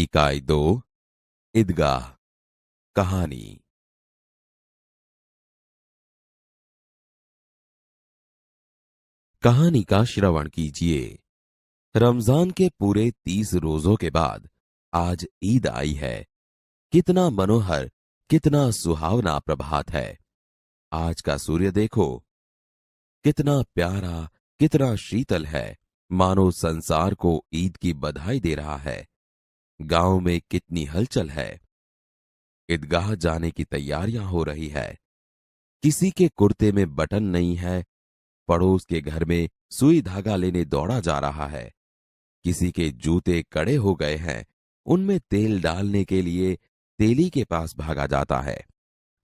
इकाई 2 ईदगाह कहानी। कहानी का श्रवण कीजिए। रमजान के पूरे 30 रोजों के बाद आज ईद आई है। कितना मनोहर, कितना सुहावना प्रभात है। आज का सूर्य देखो, कितना प्यारा, कितना शीतल है, मानो संसार को ईद की बधाई दे रहा है। गांव में कितनी हलचल है। ईदगाह जाने की तैयारियां हो रही है। किसी के कुर्ते में बटन नहीं है, पड़ोस के घर में सुई धागा लेने दौड़ा जा रहा है। किसी के जूते कड़े हो गए हैं, उनमें तेल डालने के लिए तेली के पास भागा जाता है।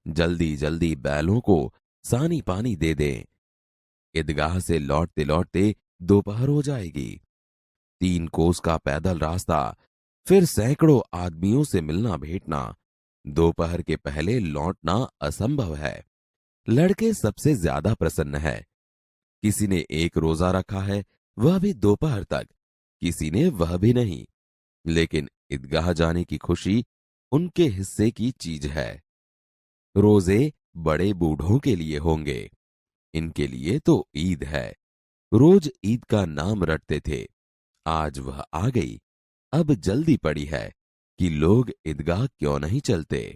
जल्दी जल्दी बैलों को सानी पानी दे दें। ईदगाह से लौटते लौटते दोपहर हो जाएगी। 3 कोस का पैदल रास्ता, फिर सैकड़ों आदमियों से मिलना भेंटना। दोपहर के पहले लौटना असंभव है। लड़के सबसे ज्यादा प्रसन्न है। किसी ने 1 रोजा रखा है, वह भी दोपहर तक, किसी ने वह भी नहीं। लेकिन ईदगाह जाने की खुशी उनके हिस्से की चीज है। रोजे बड़े बूढ़ों के लिए होंगे, इनके लिए तो ईद है। रोज ईद का नाम रटते थे, आज वह आ गई। अब जल्दी पड़ी है कि लोग ईदगाह क्यों नहीं चलते।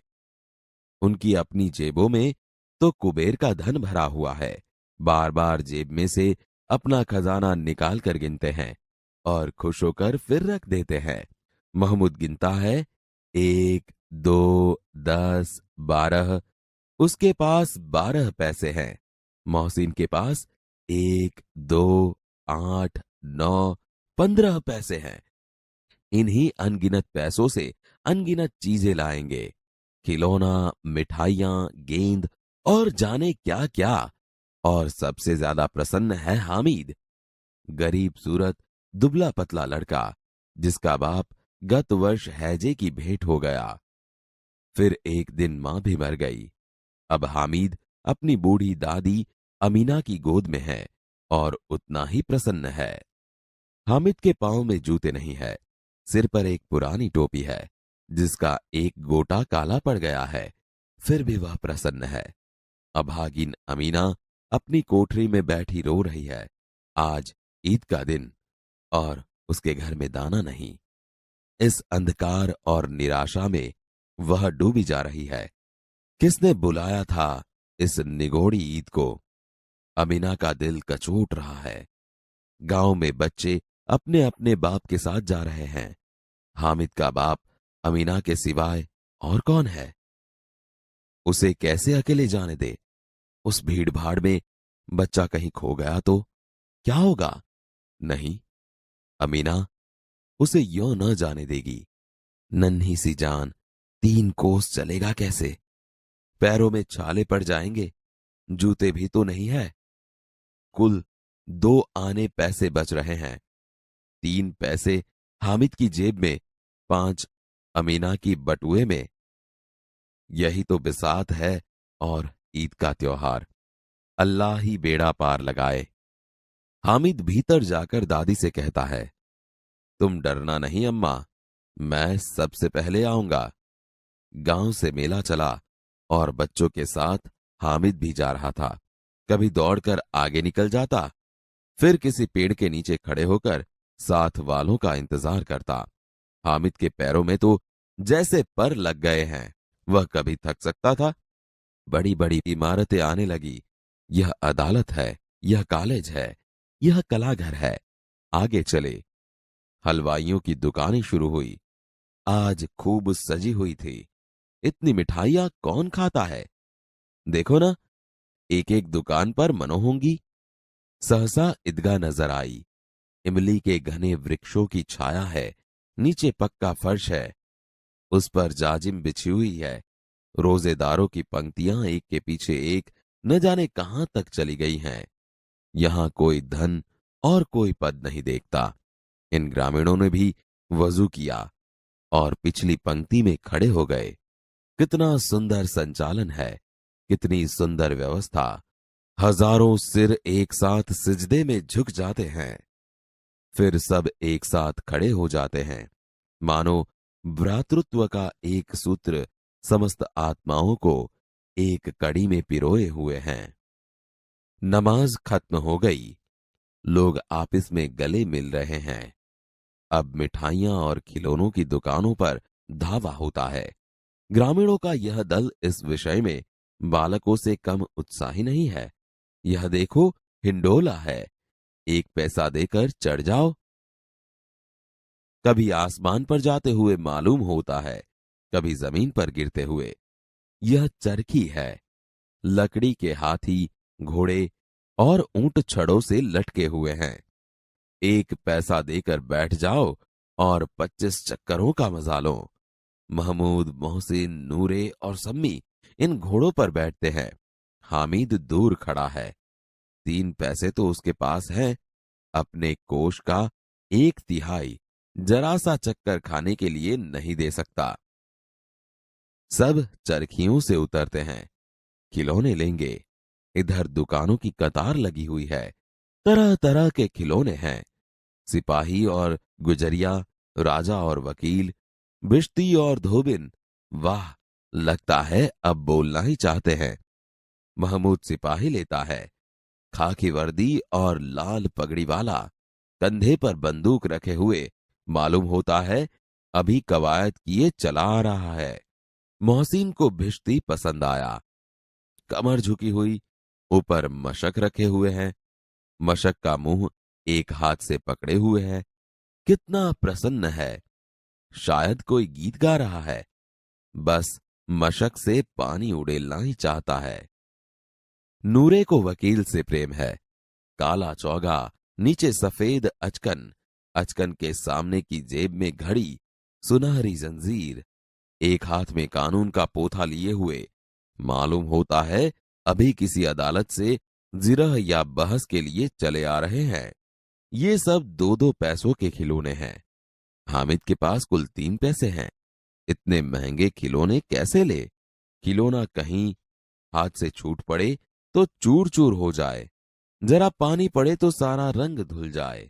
उनकी अपनी जेबों में तो कुबेर का धन भरा हुआ है। बार बार जेब में से अपना खजाना निकाल कर गिनते हैं और खुश होकर फिर रख देते हैं। महमूद गिनता है, 1, 2, 10, 12। उसके पास 12 पैसे हैं। मोहसिन के पास 1, 2, 8, 9, 15 पैसे हैं। इन्हीं अनगिनत पैसों से अनगिनत चीजें लाएंगे। खिलौना, मिठाइयां, गेंद और जाने क्या क्या। और सबसे ज्यादा प्रसन्न है हामिद, गरीब सूरत, दुबला पतला लड़का, जिसका बाप गत वर्ष हैजे की भेंट हो गया। फिर एक दिन मां भी मर गई। अब हामिद अपनी बूढ़ी दादी अमीना की गोद में है और उतना ही प्रसन्न है। हामिद के पांव में जूते नहीं है, सिर पर एक पुरानी टोपी है जिसका एक गोटा काला पड़ गया है। फिर भी वह प्रसन्न है। अभागिन अमीना अपनी कोठरी में बैठी रो रही है। आज ईद का दिन और उसके घर में दाना नहीं। इस अंधकार और निराशा में वह डूबी जा रही है। किसने बुलाया था इस निगोड़ी ईद को? अमीना का दिल कचोट रहा है। गांव में बच्चे अपने अपने बाप के साथ जा रहे हैं। हामिद का बाप अमीना के सिवाय और कौन है? उसे कैसे अकेले जाने दे? उस भीड़ भाड़ में बच्चा कहीं खो गया तो क्या होगा? नहीं, अमीना उसे यों न जाने देगी। नन्ही सी जान 3 कोस चलेगा कैसे? पैरों में छाले पड़ जाएंगे, जूते भी तो नहीं है। कुल 2 आने पैसे बच रहे हैं। 3 पैसे हामिद की जेब में, 5 अमीना की बटुए में। यही तो बिसात है और ईद का त्योहार। अल्लाह ही बेड़ा पार लगाए। हामिद भीतर जाकर दादी से कहता है, तुम डरना नहीं अम्मा, मैं सबसे पहले आऊंगा। गांव से मेला चला और बच्चों के साथ हामिद भी जा रहा था। कभी दौड़कर आगे निकल जाता, फिर किसी पेड़ के नीचे खड़े होकर साथ वालों का इंतजार करता। हामिद के पैरों में तो जैसे पर लग गए हैं। वह कभी थक सकता था। बड़ी बड़ी इमारतें आने लगी। यह अदालत है, यह कॉलेज है, यह कलाघर है। आगे चले। हलवाइयों की दुकानें शुरू हुई। आज खूब सजी हुई थी। इतनी मिठाइयां कौन खाता है? देखो ना, एक एक दुकान पर मनो होंगी। सहसा ईदगाह नजर आई। इमली के घने वृक्षों की छाया है। नीचे पक्का फर्श है, उस पर जाजिम बिछी हुई है। रोजेदारों की पंक्तियां एक के पीछे एक न जाने कहां तक चली गई हैं। यहां कोई धन और कोई पद नहीं देखता। इन ग्रामीणों ने भी वजू किया और पिछली पंक्ति में खड़े हो गए। कितना सुंदर संचालन है, कितनी सुंदर व्यवस्था। हजारों सिर एक साथ सिजदे में झुक जाते हैं, फिर सब एक साथ खड़े हो जाते हैं, मानो भ्रातृत्व का एक सूत्र समस्त आत्माओं को एक कड़ी में पिरोए हुए हैं। नमाज खत्म हो गई, लोग आपस में गले मिल रहे हैं। अब मिठाइयां और खिलौनों की दुकानों पर धावा होता है। ग्रामीणों का यह दल इस विषय में बालकों से कम उत्साही नहीं है। यह देखो, हिंडोला है, 1 पैसा देकर चढ़ जाओ। कभी आसमान पर जाते हुए मालूम होता है, कभी जमीन पर गिरते हुए। यह चरखी है। लकड़ी के हाथी, घोड़े और ऊंट छड़ों से लटके हुए हैं। 1 पैसा देकर बैठ जाओ और 25 चक्करों का मजा लो। महमूद, मोहसिन, नूरे और सम्मी इन घोड़ों पर बैठते हैं। हामिद दूर खड़ा है। 3 पैसे तो उसके पास है। अपने कोष का 1/3 जरा सा चक्कर खाने के लिए नहीं दे सकता। सब चरखियों से उतरते हैं, खिलौने लेंगे। इधर दुकानों की कतार लगी हुई है। तरह तरह के खिलौने हैं। सिपाही और गुजरिया, राजा और वकील, बिश्ती और धोबिन। वाह, लगता है अब बोलना ही चाहते हैं। महमूद सिपाही लेता है, खाकी वर्दी और लाल पगड़ी वाला, कंधे पर बंदूक रखे हुए। मालूम होता है अभी कवायद किए चला आ रहा है। मोहसिन को भिश्ती पसंद आया। कमर झुकी हुई, ऊपर मशक रखे हुए हैं। मशक का मुंह एक हाथ से पकड़े हुए है। कितना प्रसन्न है, शायद कोई गीत गा रहा है। बस मशक से पानी उड़ेलना ही चाहता है। नूरे को वकील से प्रेम है। काला चौगा, नीचे सफेद अचकन, अचकन के सामने की जेब में घड़ी, सुनहरी जंजीर, एक हाथ में कानून का पोथा लिए हुए। मालूम होता है अभी किसी अदालत से जिरह या बहस के लिए चले आ रहे हैं। ये सब 2-2 पैसों के खिलौने हैं। हामिद के पास कुल 3 पैसे हैं। इतने महंगे खिलौने कैसे ले? खिलौना कहीं हाथ से छूट पड़े तो चूर चूर हो जाए, जरा पानी पड़े तो सारा रंग धुल जाए।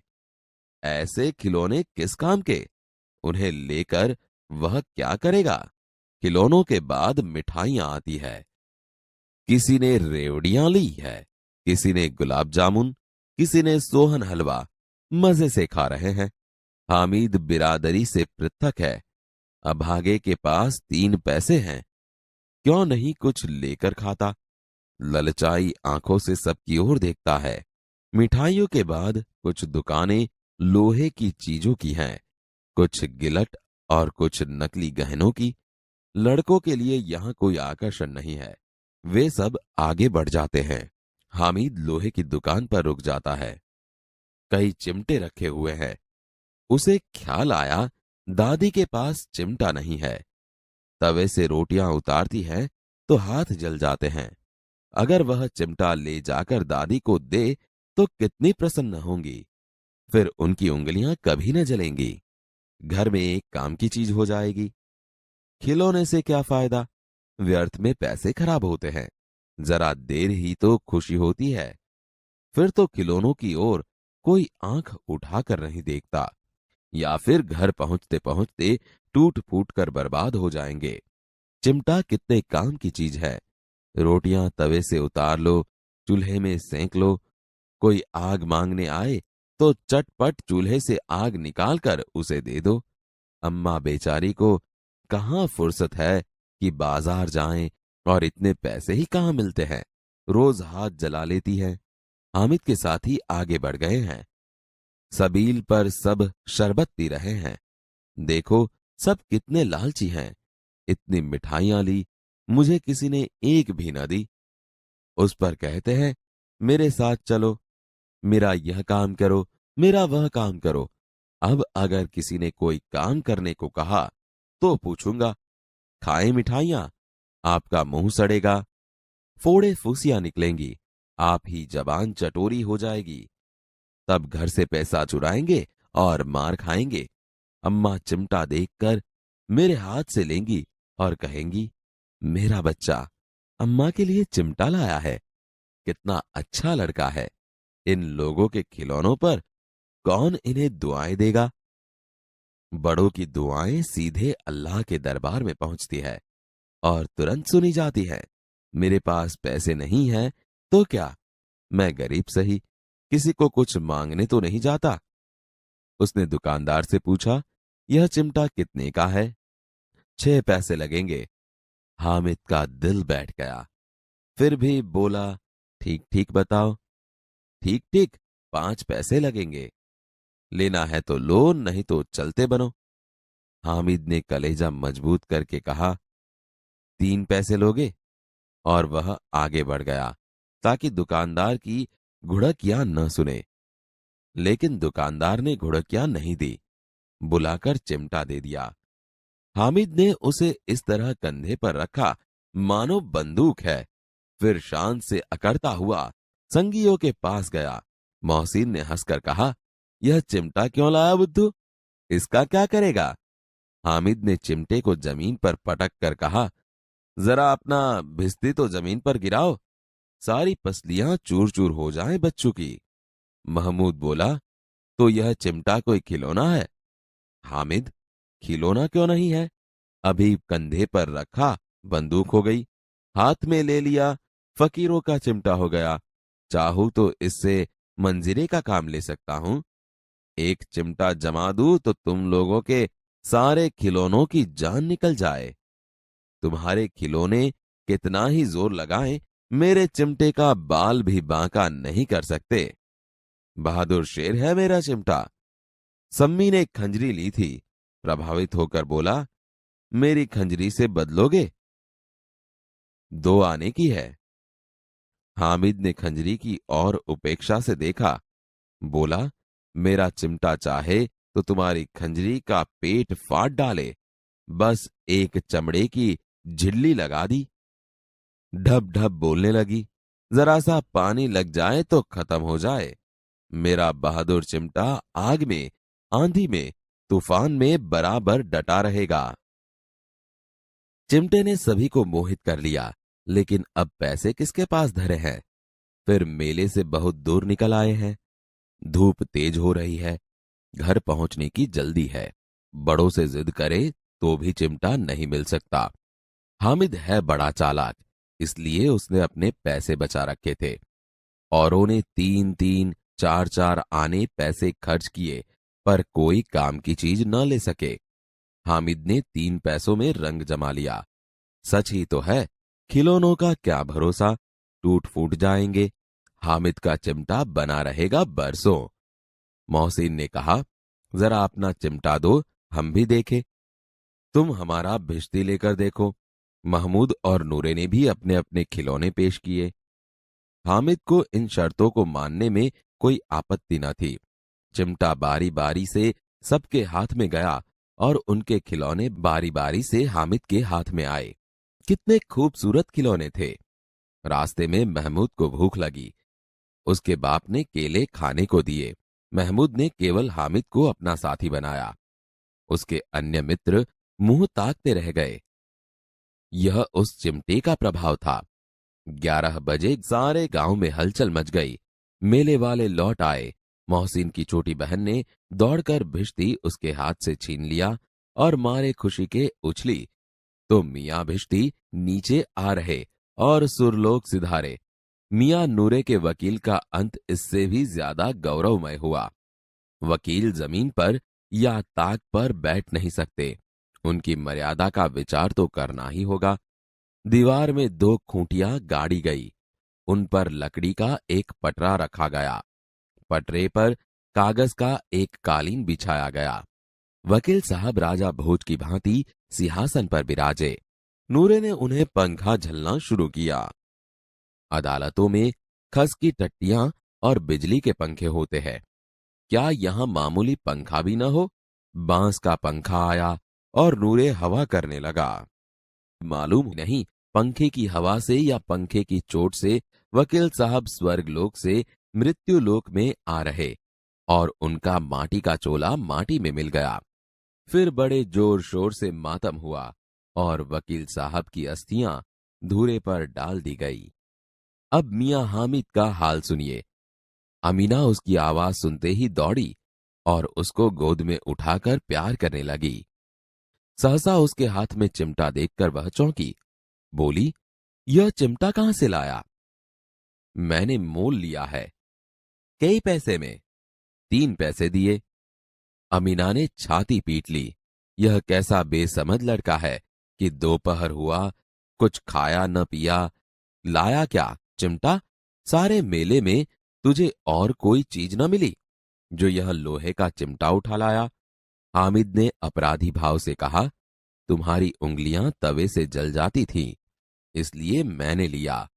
ऐसे खिलौने किस काम के? उन्हें लेकर वह क्या करेगा? खिलौनों के बाद मिठाइयां आती है। किसी ने रेवड़ियां ली है, किसी ने गुलाब जामुन, किसी ने सोहन हलवा। मजे से खा रहे हैं। हामिद बिरादरी से पृथक है। अभागे के पास 3 पैसे हैं, क्यों नहीं कुछ लेकर खाता? ललचाई आंखों से सबकी ओर देखता है। मिठाइयों के बाद कुछ दुकानें लोहे की चीजों की हैं, कुछ गिलट और कुछ नकली गहनों की। लड़कों के लिए यहां कोई आकर्षण नहीं है। वे सब आगे बढ़ जाते हैं। हामिद लोहे की दुकान पर रुक जाता है। कई चिमटे रखे हुए हैं। उसे ख्याल आया दादी के पास चिमटा नहीं है। तवे से रोटियां उतारती है तो हाथ जल जाते हैं। अगर वह चिमटा ले जाकर दादी को दे तो कितनी प्रसन्न होंगी। फिर उनकी उंगलियां कभी न जलेंगी। घर में एक काम की चीज हो जाएगी। खिलौने से क्या फायदा? व्यर्थ में पैसे खराब होते हैं। जरा देर ही तो खुशी होती है। फिर तो खिलौनों की ओर कोई आंख उठाकर नहीं देखता, या फिर घर पहुंचते पहुंचते टूट फूट कर बर्बाद हो जाएंगे। चिमटा कितने काम की चीज है। रोटियां तवे से उतार लो, चूल्हे में सेंक लो। कोई आग मांगने आए तो चटपट चूल्हे से आग निकालकर उसे दे दो। अम्मा बेचारी को कहाँ फुर्सत है कि बाजार जाएं, और इतने पैसे ही कहाँ मिलते हैं। रोज हाथ जला लेती है। हामिद के साथी आगे बढ़ गए हैं। सबील पर सब शरबत पी रहे हैं। देखो, सब कितने लालची हैं। इतनी मिठाइयां ली, मुझे किसी ने एक भी न दी। उस पर कहते हैं मेरे साथ चलो, मेरा यह काम करो, मेरा वह काम करो। अब अगर किसी ने कोई काम करने को कहा तो पूछूंगा, खाएं मिठाइयां, आपका मुंह सड़ेगा, फोड़े फूसियां निकलेंगी, आप ही जबान चटोरी हो जाएगी। तब घर से पैसा चुराएंगे और मार खाएंगे। अम्मा चिमटा देखकर मेरे हाथ से लेंगी और कहेंगी, मेरा बच्चा अम्मा के लिए चिमटा लाया है, कितना अच्छा लड़का है। इन लोगों के खिलौनों पर कौन इन्हें दुआएं देगा? बड़ों की दुआएं सीधे अल्लाह के दरबार में पहुंचती है और तुरंत सुनी जाती है। मेरे पास पैसे नहीं हैं तो क्या, मैं गरीब सही, किसी को कुछ मांगने तो नहीं जाता। उसने दुकानदार से पूछा, यह चिमटा कितने का है? 6 पैसे लगेंगे। हामिद का दिल बैठ गया। फिर भी बोला, ठीक ठीक बताओ। ठीक ठीक, 5 पैसे लगेंगे। लेना है तो लो, नहीं तो चलते बनो। हामिद ने कलेजा मजबूत करके कहा, 3 पैसे लोगे? और वह आगे बढ़ गया ताकि दुकानदार की घुड़कियां न सुने। लेकिन दुकानदार ने घुड़कियां नहीं दी, बुलाकर चिमटा दे दिया। हामिद ने उसे इस तरह कंधे पर रखा मानो बंदूक है। फिर शान से अकड़ता हुआ संगियों के पास गया। मोहसिन ने हंसकर कहा, यह चिमटा क्यों लाया बुद्धू? इसका क्या करेगा? हामिद ने चिमटे को जमीन पर पटक कर कहा, जरा अपना भिस्ती तो जमीन पर गिराओ, सारी पसलियां चूर चूर हो जाएं बच्चों की। महमूद बोला, तो यह चिमटा कोई खिलौना है? हामिद, खिलौना क्यों नहीं है? अभी कंधे पर रखा बंदूक हो गई, हाथ में ले लिया फकीरों का चिमटा हो गया। चाहूं तो इससे मंजीरे का काम ले सकता हूं। एक चिमटा जमा दूं तो तुम लोगों के सारे खिलौनों की जान निकल जाए। तुम्हारे खिलौने कितना ही जोर लगाएं, मेरे चिमटे का बाल भी बांका नहीं कर सकते। बहादुर शेर है मेरा चिमटा। सम्मी ने खंजरी ली थी, प्रभावित होकर बोला, मेरी खंजरी से बदलोगे? 2 आने की है। हामिद ने खंजरी की और उपेक्षा से देखा, बोला, मेरा चिमटा चाहे तो तुम्हारी खंजरी का पेट फाड़ डाले, बस एक चमड़े की झिल्ली लगा दी। ढब ढब बोलने लगी, जरा सा पानी लग जाए तो खत्म हो जाए। मेरा बहादुर चिमटा आग में, आंधी में, तूफान में बराबर डटा रहेगा। चिमटे ने सभी को मोहित कर लिया, लेकिन अब पैसे किसके पास धरे हैं? फिर मेले से बहुत दूर निकल आए हैं। धूप तेज हो रही है, घर पहुंचने की जल्दी है। बड़ों से जिद करे तो भी चिमटा नहीं मिल सकता। हामिद है बड़ा चालाक, इसलिए उसने अपने पैसे बचा रखे थे। औरों ने 3-3, 4-4 आने पैसे खर्च किए, पर कोई काम की चीज न ले सके। हामिद ने 3 पैसों में रंग जमा लिया। सच ही तो है, खिलौनों का क्या भरोसा, टूट फूट जाएंगे। हामिद का चिमटा बना रहेगा बरसों। मोहसिन ने कहा, जरा अपना चिमटा दो, हम भी देखें। तुम हमारा भिश्ती लेकर देखो। महमूद और नूरे ने भी अपने अपने खिलौने पेश किए। हामिद को इन शर्तों को मानने में कोई आपत्ति न थी। चिमटा बारी बारी से सबके हाथ में गया और उनके खिलौने बारी बारी से हामिद के हाथ में आए। कितने खूबसूरत खिलौने थे। रास्ते में महमूद को भूख लगी। उसके बाप ने केले खाने को दिए। महमूद ने केवल हामिद को अपना साथी बनाया। उसके अन्य मित्र मुंह ताकते रह गए। यह उस चिमटे का प्रभाव था। 11 बजे सारे गांव में हलचल मच गई। मेले वाले लौट आए। मोहसिन की छोटी बहन ने दौड़कर भिश्ती उसके हाथ से छीन लिया और मारे खुशी के उछली तो मियां भिश्ती नीचे आ रहे और सुरलोक सिधारे। मियां नूरे के वकील का अंत इससे भी ज्यादा गौरवमय हुआ। वकील जमीन पर या ताक पर बैठ नहीं सकते। उनकी मर्यादा का विचार तो करना ही होगा। दीवार में 2 खूंटियां गाड़ी गई। उन पर लकड़ी का एक पटरा रखा गया। पटरे पर कागज का एक कालीन बिछाया गया। वकील साहब राजा भोज की भांति सिंहासन पर विराजे। नूरे ने उन्हें पंखा झलना शुरू किया। अदालतों में खस की टट्टियां और बिजली के पंखे होते हैं, क्या यहां मामूली पंखा भी न हो? बांस का पंखा आया और नूरे हवा करने लगा। मालूम नहीं पंखे की हवा से या पंखे की चोट से वकील साहब स्वर्गलोक से मृत्युलोक में आ रहे और उनका माटी का चोला माटी में मिल गया। फिर बड़े जोर शोर से मातम हुआ और वकील साहब की अस्थियां धूरे पर डाल दी गई। अब मियां हामिद का हाल सुनिए। अमीना उसकी आवाज सुनते ही दौड़ी। और उसको गोद में उठाकर प्यार करने लगी। सहसा उसके हाथ में चिमटा देखकर वह चौंकी। बोली, यह चिमटा कहां से लाया? मैंने मोल लिया है। कई पैसे में? 3 पैसे दिए। अमीना ने छाती पीट ली। यह कैसा बेसमझ लड़का है कि दोपहर हुआ, कुछ खाया न पिया, लाया क्या? चिमटा? सारे मेले में तुझे और कोई चीज न मिली जो यह लोहे का चिमटा उठा लाया? हामिद ने अपराधी भाव से कहा, तुम्हारी उंगलियां तवे से जल जाती थीं, इसलिए मैंने लिया।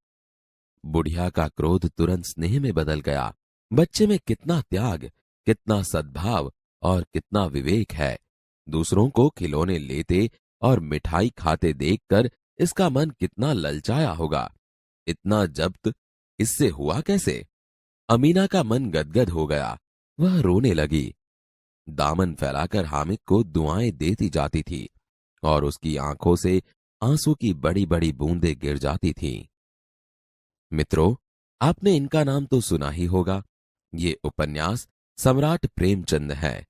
बुढ़िया का क्रोध तुरंत स्नेह में बदल गया। बच्चे में कितना त्याग, कितना सद्भाव और कितना विवेक है। दूसरों को खिलौने लेते और मिठाई खाते देखकर इसका मन कितना ललचाया होगा। इतना जब्त इससे हुआ कैसे? अमीना का मन गदगद हो गया। वह रोने लगी। दामन फैलाकर हामिद को दुआएं देती जाती थी और उसकी आंखों से आंसू की बड़ी बड़ी बूंदें गिर जाती थीं। मित्रों, आपने इनका नाम तो सुना ही होगा। ये उपन्यास सम्राट प्रेमचंद है।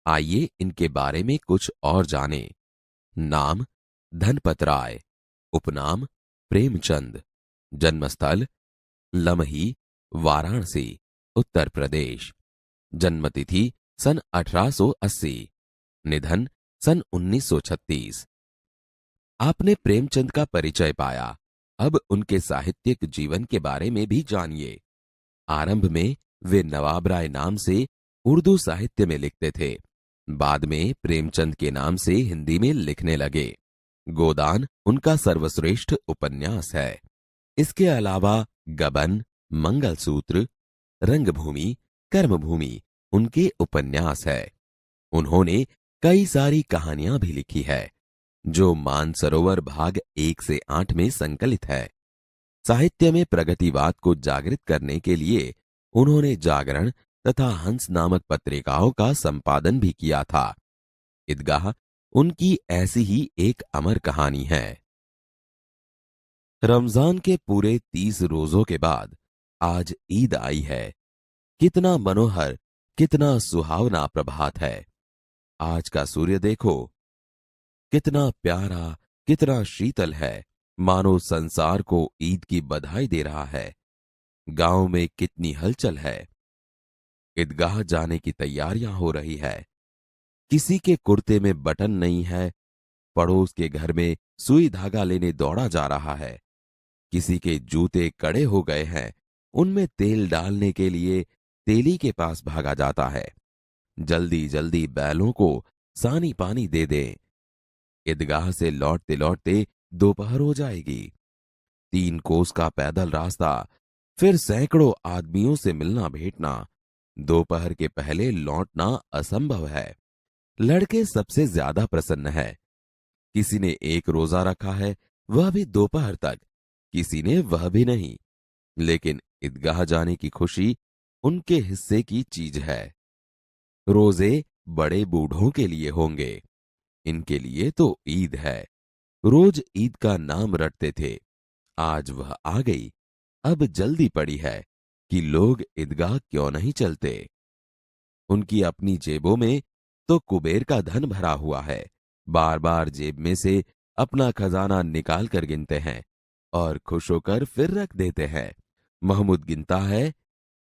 आइए इनके बारे में कुछ और जानें। नाम धनपत राय, उपनाम प्रेमचंद, जन्मस्थल लमही, वाराणसी, उत्तर प्रदेश, जन्मतिथि सन 1880, निधन सन 1936। आपने प्रेमचंद का परिचय पाया। अब उनके साहित्यिक जीवन के बारे में भी जानिए। आरंभ में वे नवाब राय नाम से उर्दू साहित्य में लिखते थे। बाद में प्रेमचंद के नाम से हिंदी में लिखने लगे। गोदान उनका सर्वश्रेष्ठ उपन्यास है। इसके अलावा गबन, मंगलसूत्र, रंगभूमि, कर्मभूमि उनके उपन्यास है। उन्होंने कई सारी कहानियां भी लिखी है जो मानसरोवर भाग 1 से 8 में संकलित है। साहित्य में प्रगतिवाद को जागृत करने के लिए उन्होंने जागरण तथा हंस नामक पत्रिकाओं का संपादन भी किया था। ईदगाह उनकी ऐसी ही एक अमर कहानी है। रमजान के पूरे 30 रोजों के बाद आज ईद आई है। कितना मनोहर, कितना सुहावना प्रभात है। आज का सूर्य देखो, कितना प्यारा, कितना शीतल है, मानो संसार को ईद की बधाई दे रहा है। गांव में कितनी हलचल है। ईदगाह जाने की तैयारियां हो रही है। किसी के कुर्ते में बटन नहीं है, पड़ोस के घर में सुई धागा लेने दौड़ा जा रहा है। किसी के जूते कड़े हो गए हैं, उनमें तेल डालने के लिए तेली के पास भागा जाता है। जल्दी जल्दी बैलों को सानी पानी दे दें। ईदगाह से लौटते लौटते दोपहर हो जाएगी। 3 कोस का पैदल रास्ता, फिर सैकड़ों आदमियों से मिलना भेंटना। दोपहर के पहले लौटना असंभव है। लड़के सबसे ज्यादा प्रसन्न है। किसी ने 1 रोजा रखा है, वह भी दोपहर तक, किसी ने वह भी नहीं। लेकिन ईदगाह जाने की खुशी उनके हिस्से की चीज है। रोजे बड़े बूढ़ों के लिए होंगे, इनके लिए तो ईद है। रोज ईद का नाम रटते थे, आज वह आ गई। अब जल्दी पड़ी है कि लोग ईदगाह क्यों नहीं चलते। उनकी अपनी जेबों में तो कुबेर का धन भरा हुआ है। बार बार जेब में से अपना खजाना निकाल कर गिनते हैं और खुश होकर फिर रख देते हैं। महमूद गिनता है,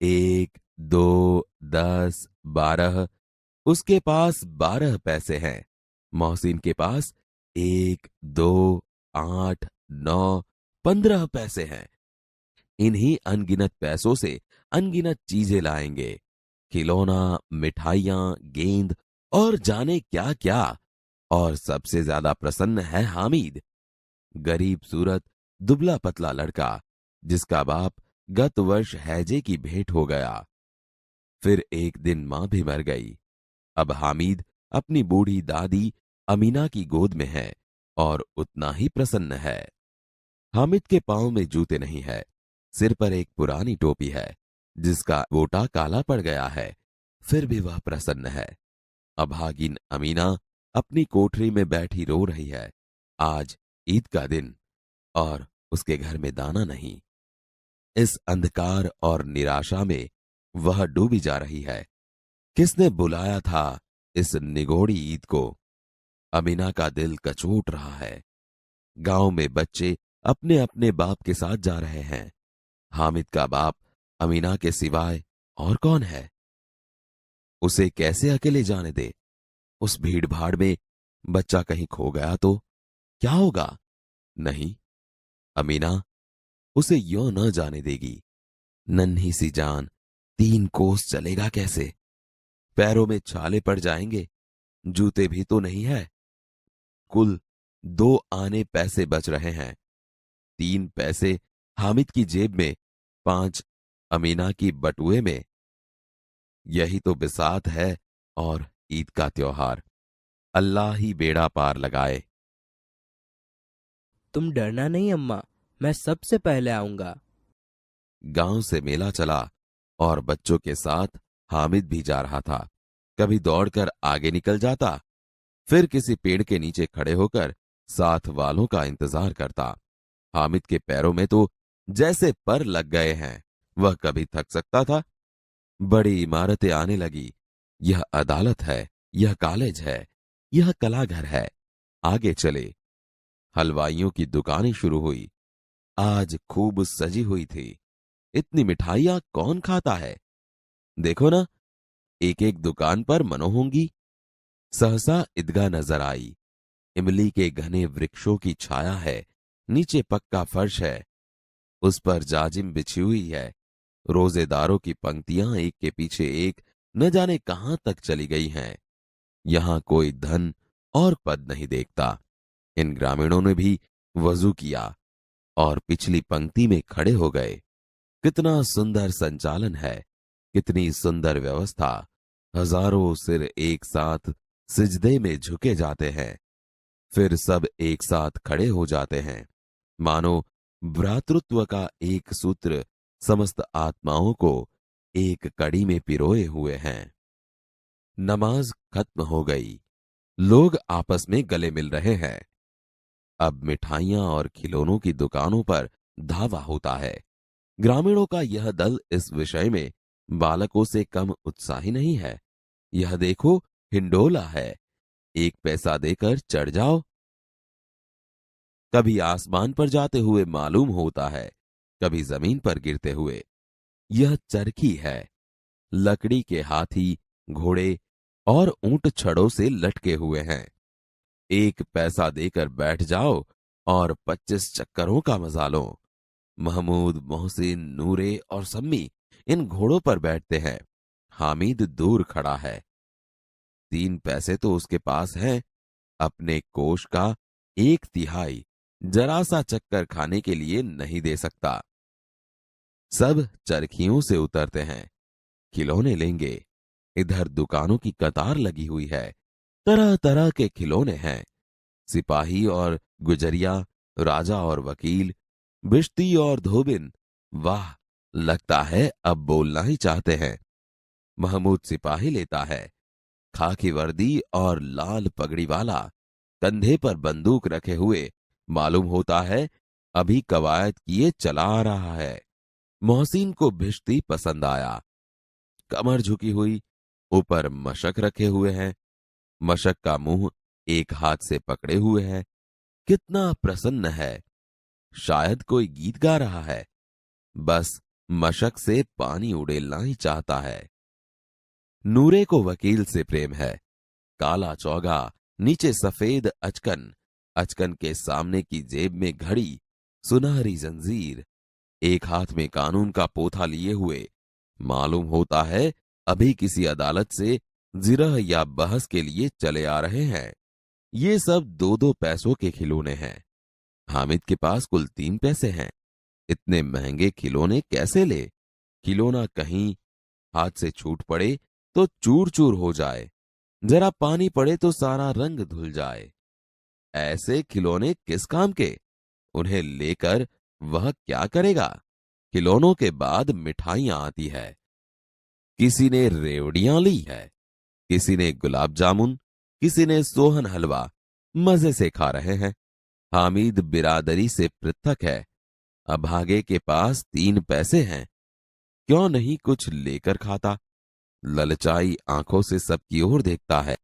1, 2, 10, 12। उसके पास 12 पैसे हैं। मोहसिन के पास 1, 2, 8, 9, 15 पैसे हैं। इन्हीं अनगिनत पैसों से अनगिनत चीजें लाएंगे। खिलौना, मिठाइयां, गेंद और जाने क्या क्या। और सबसे ज्यादा प्रसन्न है हामिद, गरीब सूरत, दुबला पतला लड़का, जिसका बाप गत वर्ष हैजे की भेंट हो गया। फिर एक दिन मां भी मर गई। अब हामिद अपनी बूढ़ी दादी अमीना की गोद में है और उतना ही प्रसन्न है। हामिद के पांव में जूते नहीं है, सिर पर एक पुरानी टोपी है जिसका गोटा काला पड़ गया है, फिर भी वह प्रसन्न है। अभागिन अमीना अपनी कोठरी में बैठी रो रही है। आज ईद का दिन और उसके घर में दाना नहीं। इस अंधकार और निराशा में वह डूबी जा रही है। किसने बुलाया था इस निगोड़ी ईद को? अमीना का दिल कचोट रहा है। गांव में बच्चे अपने अपने बाप के साथ जा रहे हैं। हामिद का बाप अमीना के सिवाय और कौन है? उसे कैसे अकेले जाने दे? उस भीड़ भाड़ में बच्चा कहीं खो गया तो क्या होगा? नहीं, अमीना उसे यों न जाने देगी। नन्ही सी जान 3 कोस चलेगा कैसे? पैरों में छाले पड़ जाएंगे, जूते भी तो नहीं है। कुल 2 आने पैसे बच रहे हैं। 3 पैसे हामिद की जेब में, 5 अमीना की बटुए में। यही तो बिसात है और ईद का त्योहार। अल्लाह ही बेड़ा पार लगाए। तुम डरना नहीं अम्मा, मैं सबसे पहले आऊंगा। गांव से मेला चला और बच्चों के साथ हामिद भी जा रहा था। कभी दौड़कर आगे निकल जाता, फिर किसी पेड़ के नीचे खड़े होकर साथ वालों का इंतजार करता। हामिद के पैरों में तो जैसे पर लग गए हैं। वह कभी थक सकता था? बड़ी इमारतें आने लगी। यह अदालत है, यह कॉलेज है, यह कलाघर है। आगे चले। हलवाइयों की दुकानें शुरू हुई। आज खूब सजी हुई थी। इतनी मिठाइयां कौन खाता है? देखो ना, एक एक दुकान पर मनो होंगी। सहसा ईदगाह नजर आई। इमली के घने वृक्षों की छाया है। नीचे पक्का फर्श है, उस पर जाजिम बिछी हुई है। रोजेदारों की पंक्तियां एक के पीछे एक न जाने कहां तक चली गई हैं। यहां कोई धन और पद नहीं देखता। इन ग्रामीणों ने भी वजू किया और पिछली पंक्ति में खड़े हो गए। कितना सुंदर संचालन है, कितनी सुंदर व्यवस्था। हजारों सिर एक साथ सिजदे में झुके जाते हैं, फिर सब एक साथ खड़े हो जाते हैं, मानो भ्रातृत्व का एक सूत्र समस्त आत्माओं को एक कड़ी में पिरोए हुए हैं। नमाज खत्म हो गई। लोग आपस में गले मिल रहे हैं। अब मिठाइयां और खिलौनों की दुकानों पर धावा होता है। ग्रामीणों का यह दल इस विषय में बालकों से कम उत्साही नहीं है। यह देखो, हिंडोला है, 1 पैसा देकर चढ़ जाओ। कभी आसमान पर जाते हुए मालूम होता है, कभी जमीन पर गिरते हुए। यह चरखी है। लकड़ी के हाथी, घोड़े और ऊंट छड़ों से लटके हुए हैं। 1 पैसा देकर बैठ जाओ और 25 चक्करों का मजा लो। महमूद, मोहसिन, नूरे और सम्मी इन घोड़ों पर बैठते हैं। हामिद दूर खड़ा है। 3 पैसे तो उसके पास हैं। अपने कोष का 1/3 जरा सा चक्कर खाने के लिए नहीं दे सकता। सब चरखियों से उतरते हैं। खिलौने लेंगे। इधर दुकानों की कतार लगी हुई है। तरह तरह के खिलौने हैं। सिपाही और गुजरिया, राजा और वकील, बिश्ती और धोबिन। वाह, लगता है अब बोलना ही चाहते हैं। महमूद सिपाही लेता है, खाकी वर्दी और लाल पगड़ी वाला, कंधे पर बंदूक रखे हुए। मालूम होता है अभी कवायद किए चला आ रहा है। मोहसिन को भिश्ती पसंद आया। कमर झुकी हुई, ऊपर मशक रखे हुए हैं। मशक का मुंह एक हाथ से पकड़े हुए है। कितना प्रसन्न है, शायद कोई गीत गा रहा है। बस मशक से पानी उड़ेलना ही चाहता है। नूरे को वकील से प्रेम है। काला चौगा, नीचे सफेद अचकन, अचकन के सामने की जेब में घड़ी, सुनहरी जंजीर, एक हाथ में कानून का पोथा लिए हुए। मालूम होता है अभी किसी अदालत से जिरह या बहस के लिए चले आ रहे हैं। ये सब 2-2 पैसों के खिलौने हैं। हामिद के पास कुल 3 पैसे हैं। इतने महंगे खिलौने कैसे ले? खिलौना कहीं हाथ से छूट पड़े तो चूर चूर हो जाए, जरा पानी पड़े तो सारा रंग धुल जाए। ऐसे खिलौने किस काम के? उन्हें लेकर वह क्या करेगा? खिलौनों के बाद मिठाइयां आती है। किसी ने रेवड़ियां ली है, किसी ने गुलाब जामुन, किसी ने सोहन हलवा। मजे से खा रहे हैं। हामिद बिरादरी से पृथक है। अभागे के पास 3 पैसे हैं, क्यों नहीं कुछ लेकर खाता? ललचाई आंखों से सबकी ओर देखता है।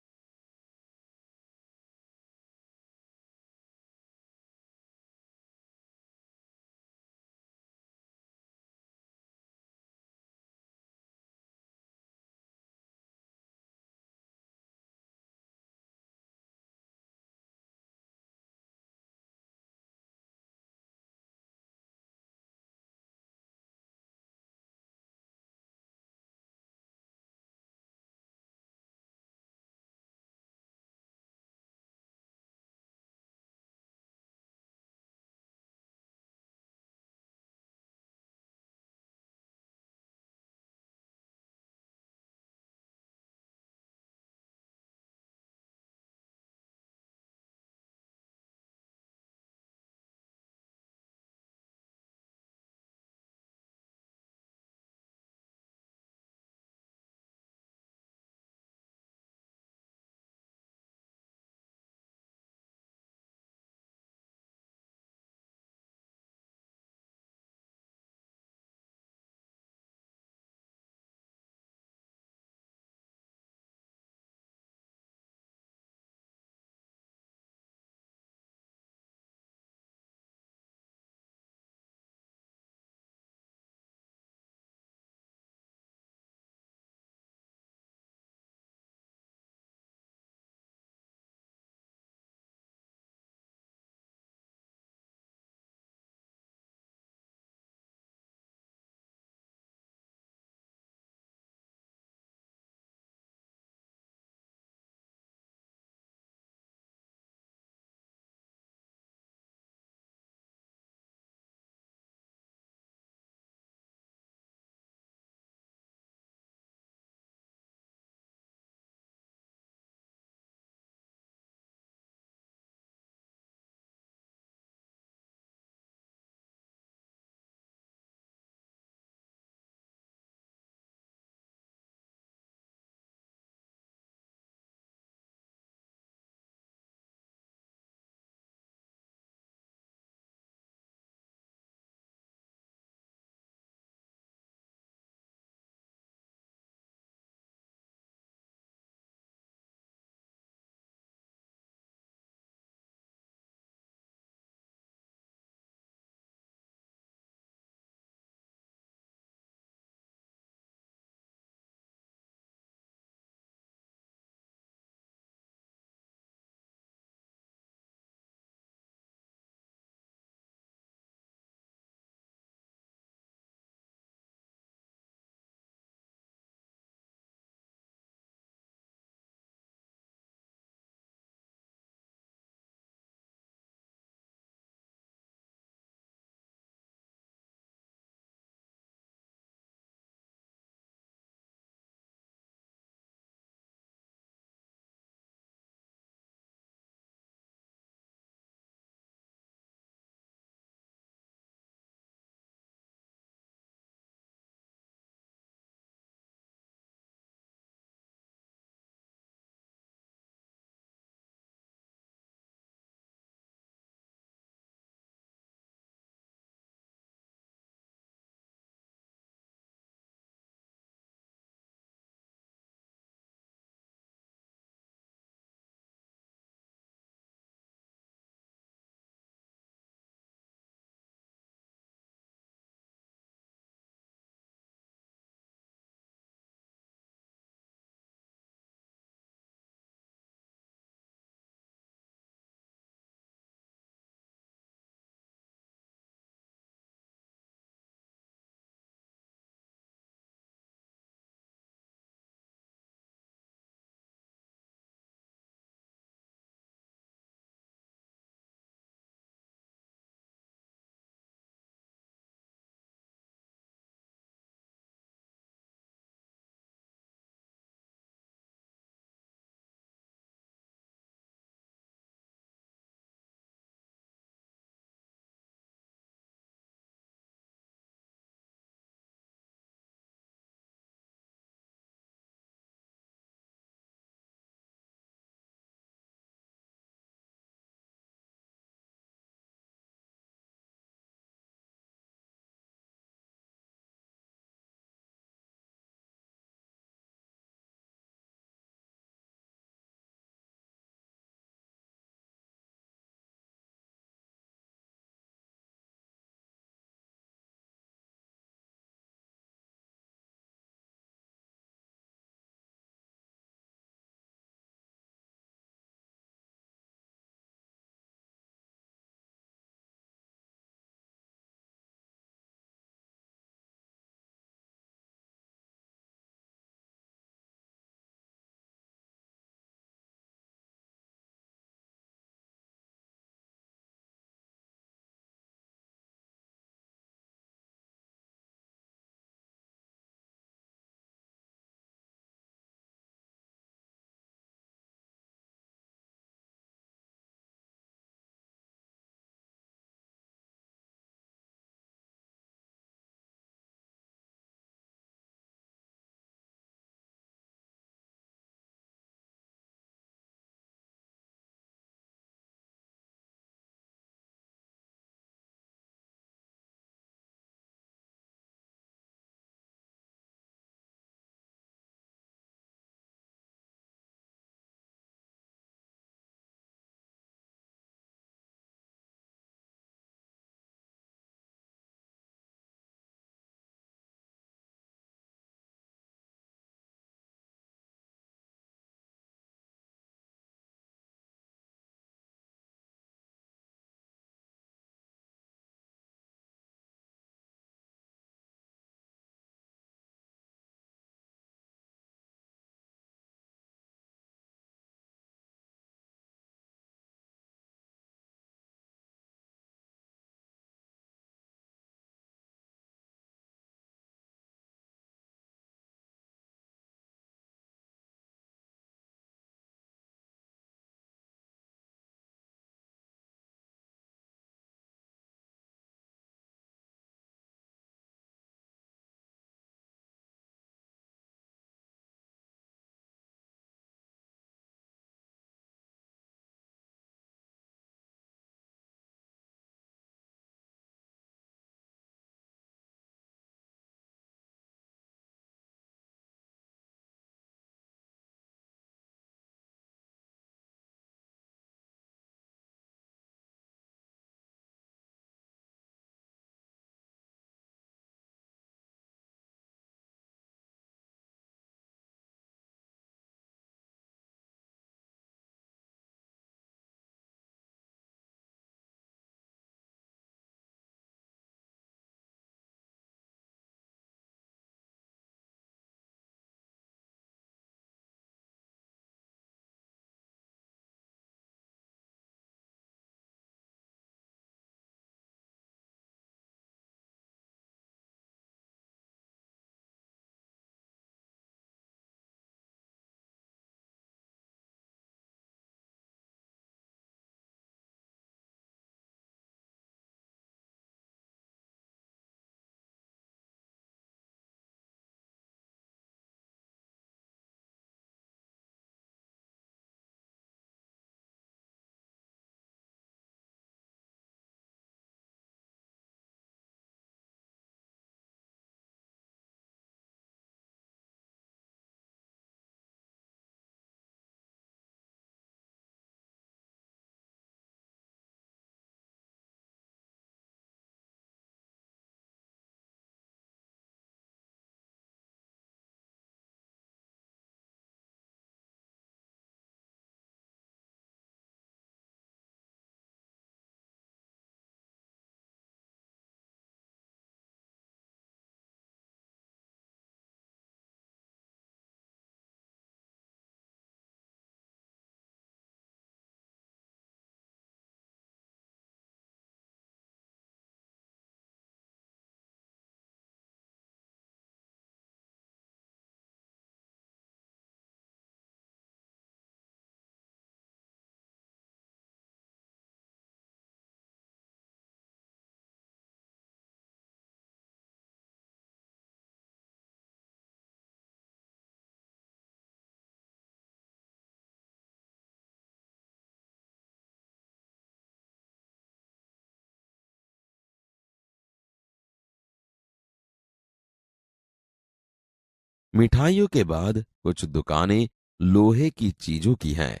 मिठाइयों के बाद कुछ दुकानें लोहे की चीजों की हैं,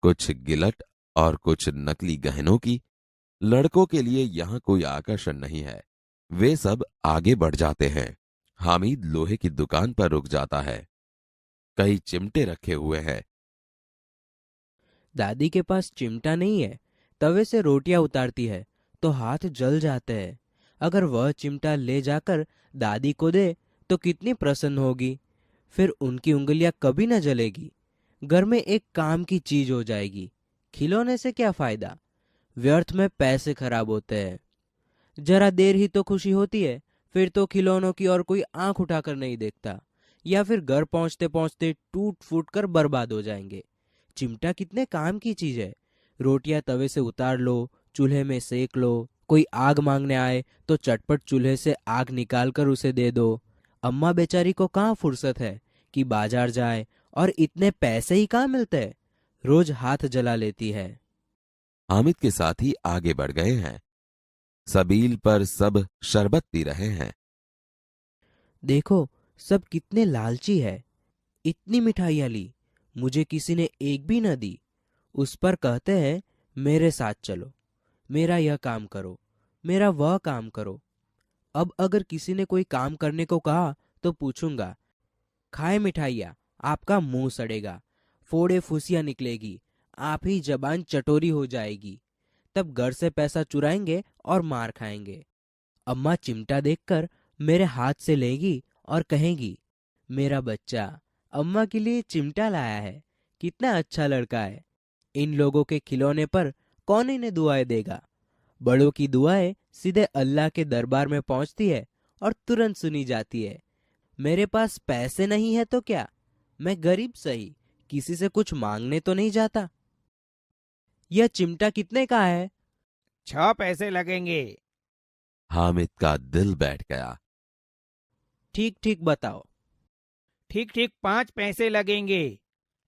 कुछ गिलट और कुछ नकली गहनों की। लड़कों के लिए यहां कोई आकर्षण नहीं है। वे सब आगे बढ़ जाते हैं। हामिद लोहे की दुकान पर रुक जाता है। कई चिमटे रखे हुए हैं। दादी के पास चिमटा नहीं है। तवे से रोटियां उतारती है तो हाथ जल जाते हैं। अगर वह चिमटा ले जाकर दादी को दे तो कितनी प्रसन्न होगी। फिर उनकी उंगलियां कभी न जलेगी। घर में एक काम की चीज हो जाएगी। खिलौने से क्या फायदा, व्यर्थ में पैसे खराब होते हैं। जरा देर ही तो खुशी होती है, फिर तो खिलौनों की और कोई आंख उठाकर नहीं देखता, या फिर घर पहुंचते पहुंचते टूट फूट कर बर्बाद हो जाएंगे। चिमटा कितने काम की चीज है। रोटियां तवे से उतार लो, चूल्हे में सेक लो। कोई आग मांगने आए तो चटपट चूल्हे से आग निकाल कर उसे दे दो। अम्मा बेचारी को कहाँ फुर्सत है कि बाजार जाए, और इतने पैसे ही कहाँ मिलते हैं। रोज हाथ जला लेती है। हामिद के साथी आगे बढ़ गए हैं। सबील पर सब शरबत पी रहे हैं। देखो, सब कितने लालची है। इतनी मिठाइयाँ ली, मुझे किसी ने एक भी न दी। उस पर कहते हैं मेरे साथ चलो, मेरा यह काम करो, मेरा वह काम करो। अब अगर किसी ने कोई काम करने को कहा तो पूछूंगा, खाए मिठाइयाँ, आपका मुंह सड़ेगा, फोड़े फुसियाँ निकलेगी, आप ही जबान चटोरी हो जाएगी। तब घर से पैसा चुराएंगे और मार खाएंगे। अम्मा चिमटा देखकर मेरे हाथ से लेगी और कहेंगी, मेरा बच्चा अम्मा के लिए चिमटा लाया है, कितना अच्छा लड़का है। इन लोगों के खिलौने पर कौन इन्हें दुआएं देगा। बड़ों की दुआएं सीधे अल्लाह के दरबार में पहुंचती है और तुरंत सुनी जाती है। मेरे पास पैसे नहीं है तो क्या, मैं गरीब सही, किसी से कुछ मांगने तो नहीं जाता। यह चिमटा कितने का है? 6 पैसे लगेंगे। हामिद का दिल बैठ गया। ठीक ठीक बताओ। ठीक ठीक 5 पैसे लगेंगे।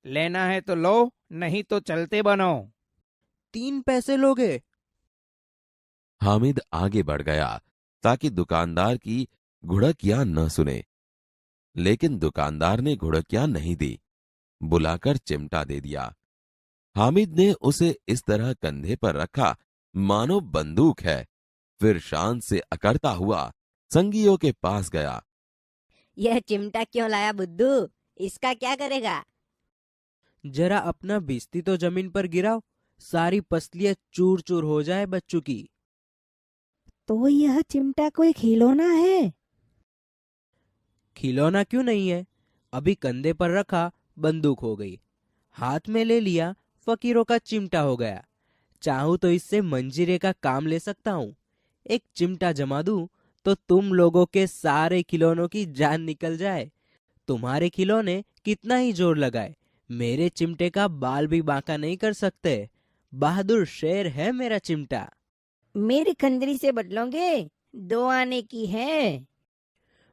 लेना है तो लो, नहीं तो चलते बनो। 3 पैसे लोगे? हामिद आगे बढ़ गया ताकि दुकानदार की घुड़कियां न सुने, लेकिन दुकानदार ने घुड़कियां नहीं दी, बुलाकर चिमटा दे दिया। हामिद ने उसे इस तरह कंधे पर रखा मानो बंदूक है। फिर शान से अकड़ता हुआ संगियों के पास गया। यह चिमटा क्यों लाया बुद्धू? इसका क्या करेगा? जरा अपना बिस्ती तो जमीन पर गिराओ, सारी पसलियां चूर चूर हो जाए बच्चों की। तो यह चिमटा कोई खिलौना है? खिलौना क्यों नहीं है? अभी कंधे पर रखा बंदूक हो गई, हाथ में ले लिया फकीरों का चिमटा हो गया। चाहूं तो इससे मंजीरे का काम ले सकता हूँ। एक चिमटा जमा दूं तो तुम लोगों के सारे खिलौनों की जान निकल जाए। तुम्हारे खिलौने कितना ही जोर लगाए, मेरे चिमटे का बाल भी बांका नहीं कर सकते। बहादुर शेर है मेरा चिमटा। मेरी खंजरी से बदलोगे? 2 आने की है।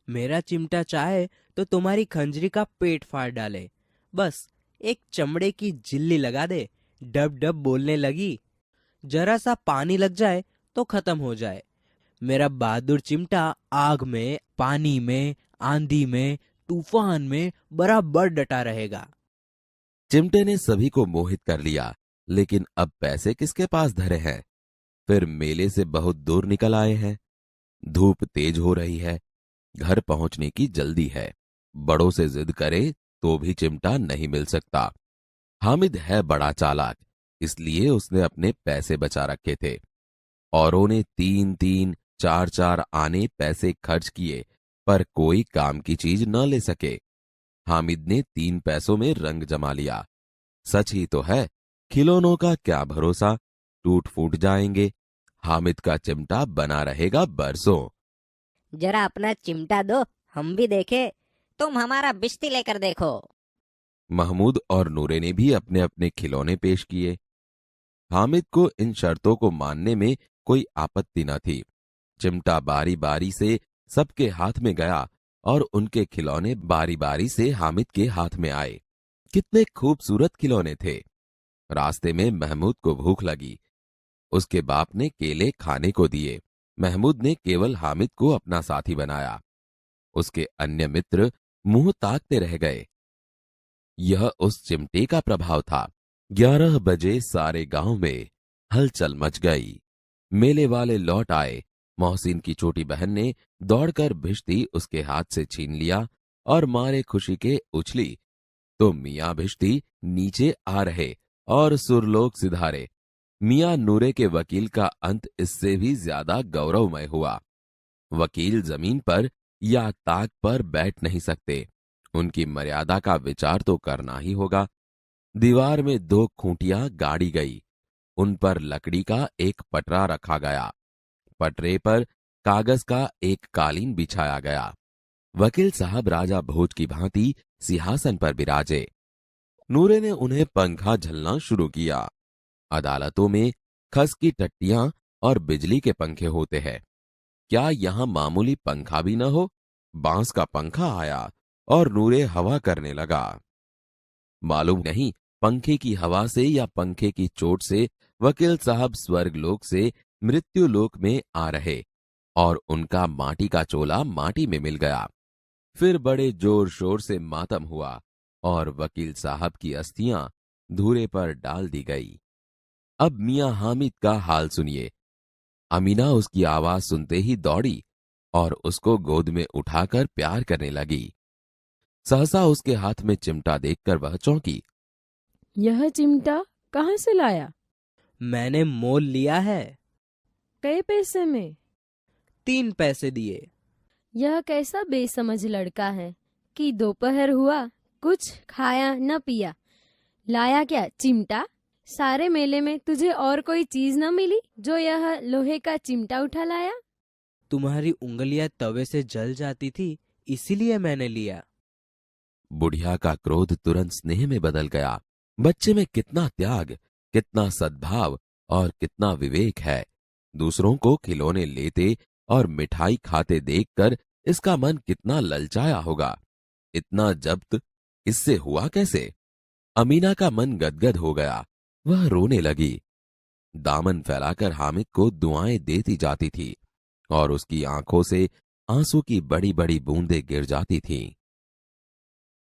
मेरा चिमटा चाहे तो तुम्हारी खंजरी का पेट फाड़ डाले। बस एक चमड़े की झिल्ली लगा दे, डब डब बोलने लगी। जरा सा पानी लग जाए तो खत्म हो जाए। मेरा बहादुर चिमटा आग में, पानी में, आंधी में, तूफान में बराबर डटा रहेगा। चिमटे ने सभी को मोहित कर लिया, लेकिन अब पैसे किसके पास धरे हैं। फिर मेले से बहुत दूर निकल आए हैं। धूप तेज हो रही है, घर पहुंचने की जल्दी है। बड़ों से जिद करे तो भी चिमटा नहीं मिल सकता। हामिद है बड़ा चालाक, इसलिए उसने अपने पैसे बचा रखे थे। औरों ने 3-3, 4-4 आने पैसे खर्च किए, पर कोई काम की चीज न ले सके। हामिद ने 3 पैसों में रंग जमा लिया। सच ही तो है, खिलौनों का क्या भरोसा, टूट फूट जाएंगे। हामिद का चिमटा बना रहेगा बरसों। जरा अपना चिमटा दो, हम भी देखे। तुम हमारा बिस्ती लेकर देखो। महमूद और नूरे ने भी अपने अपने खिलौने पेश किए। हामिद को इन शर्तों को मानने में कोई आपत्ति न थी। चिमटा बारी बारी से सबके हाथ में गया और उनके खिलौने बारी बारी से हामिद के हाथ में आए। कितने खूबसूरत खिलौने थे। रास्ते में महमूद को भूख लगी। उसके बाप ने केले खाने को दिए। महमूद ने केवल हामिद को अपना साथी बनाया। उसके अन्य मित्र मुंह ताकते रह गए। यह उस चिमटे का प्रभाव था। 11 बजे सारे गांव में हलचल मच गई। मेले वाले लौट आए। मोहसिन की छोटी बहन ने दौड़कर भिश्ती उसके हाथ से छीन लिया और मारे खुशी के उछली तो मियां भिश्ती नीचे आ रहे और सुरलोक सिधारे। मियां नूरे के वकील का अंत इससे भी ज्यादा गौरवमय हुआ। वकील जमीन पर या ताक पर बैठ नहीं सकते, उनकी मर्यादा का विचार तो करना ही होगा। दीवार में 2 खूंटियां गाड़ी गई, उन पर लकड़ी का एक पटरा रखा गया। पटरे पर कागज का एक कालीन बिछाया गया। वकील साहब राजा भोज की भांति सिंहासन पर विराजे। नूरे ने उन्हें पंखा झलना शुरू किया। अदालतों में खस की टट्टियां और बिजली के पंखे होते हैं, क्या यहां मामूली पंखा भी न हो? बांस का पंखा आया और नूरे हवा करने लगा। मालूम नहीं पंखे की हवा से या पंखे की चोट से वकील साहब स्वर्गलोक से मृत्युलोक में आ रहे और उनका माटी का चोला माटी में मिल गया। फिर बड़े जोर शोर से मातम हुआ और वकील साहब की अस्थियां धूरे पर डाल दी गई। अब मियां हामिद का हाल सुनिए। अमीना उसकी आवाज सुनते ही दौड़ी और उसको गोद में उठाकर प्यार करने लगी। सहसा उसके हाथ में चिमटा देखकर वह चौंकी। यह चिमटा कहाँ से लाया? मैंने मोल लिया है। कई पैसे में? 3 पैसे दिए। यह कैसा बेसमझ लड़का है कि दोपहर हुआ कुछ खाया न पिया, लाया क्या चिमटा? सारे मेले में तुझे और कोई चीज न मिली जो यह लोहे का चिमटा उठा लाया? तुम्हारी उंगलियां तवे से जल जाती थी, इसीलिए मैंने लिया। बुढ़िया का क्रोध तुरंत स्नेह में बदल गया। बच्चे में कितना त्याग, कितना सद्भाव और कितना विवेक है। दूसरों को खिलौने लेते और मिठाई खाते देखकर इसका मन कितना ललचाया होगा। इतना जब्त इससे हुआ कैसे? अमीना का मन गदगद हो गया। वह रोने लगी। दामन फैलाकर हामिद को दुआएं देती जाती थी और उसकी आंखों से आंसू की बड़ी बड़ी बूंदें गिर जाती थीं।